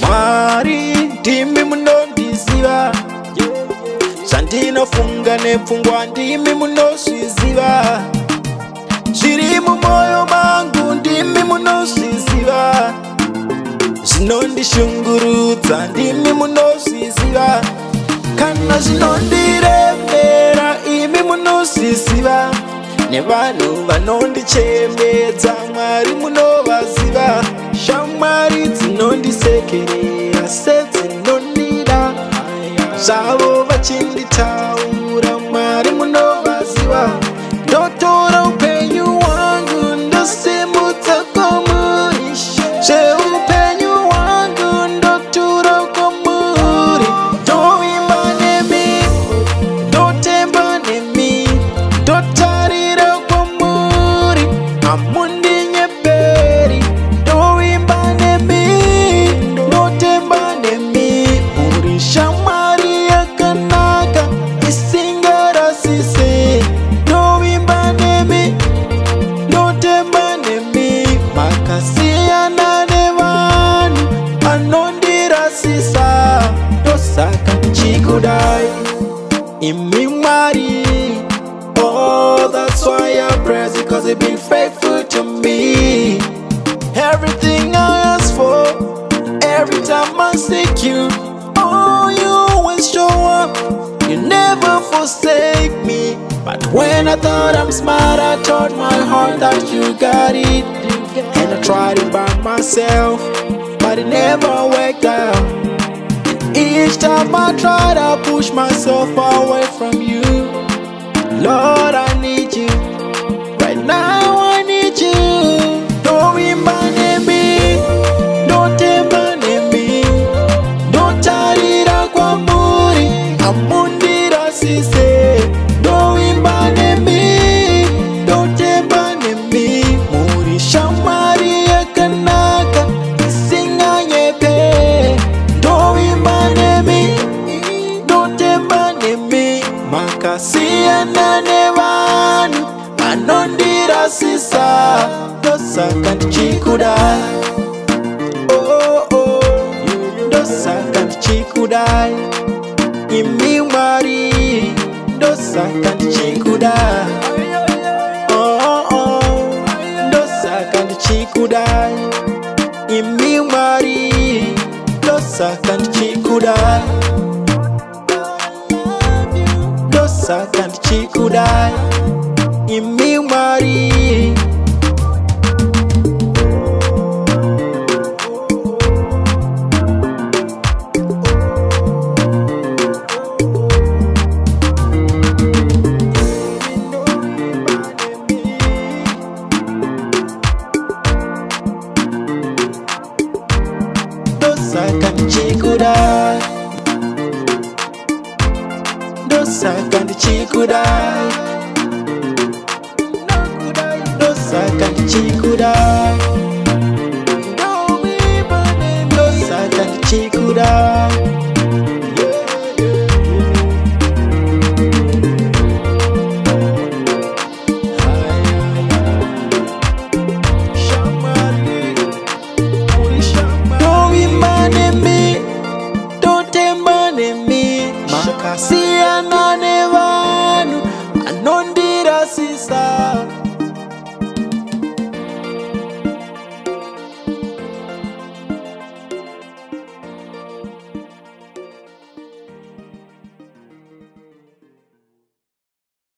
Mwari ndimi munondiziva, zvandinofunga nepfungwa ndimi munozviziva, zviri mumwoyo mangu ndimi munozviziva, zvinondishungurudza ndimi munozviziva, kana zvinondiremera imi munozviziva, nevanhu vanondichemedza Mwari munovaziva, shamwari dzinondisekerera sedzinondida, zvavo vachinditaura Mwari munovaziva, ndotora upenyu hwangu ndosimudza kwamuri, zveupenyu hwangu ndotura kwamuri, ndoimba nemi, ndotemba nemi, ndotarira kwamuri, hamundinyeperi, ndoimba nemi, ndotemba nemi, muri shamwari yakanaka isingarasise, ndoimba nemi, ndotemba nemi, makasiyana nevanhu anondirasisa, ndosaka ndichikudai imi Mwari. Oh, that's why I praise you, cause you've been faithful to me. Everything I ask for, every time I seek you, oh, you always show up, you never forsake me. But when I thought I'm smart, I told my heart that you got it, and I tried it by myself, but it never worked out. Each time I tried, I pushed myself away from you. Lord, I need you. Right now, I need you. Don't remind me. Don't remind me. Don't tarira kwa muri. Amundira sise. Don't remind me. Don't remind me. Muri shamari yakanaka. Isinga nyepe. Don't remind me. Don't remind me. Makasiyana nevanhu anondirasisa, ndosaka ndichikudai. Oh, oh, ndosaka ndichikudai imi Mwari, ndosaka ndichikudai. Oh, oh, ndosaka ndichikudai imi Mwari, ndosaka ndichikudai. Ndosaka ndichikudai imi Mwari. Ndosaka ndichikudai. Ndosaka ndichikudai. Ndosaka ndichikudai.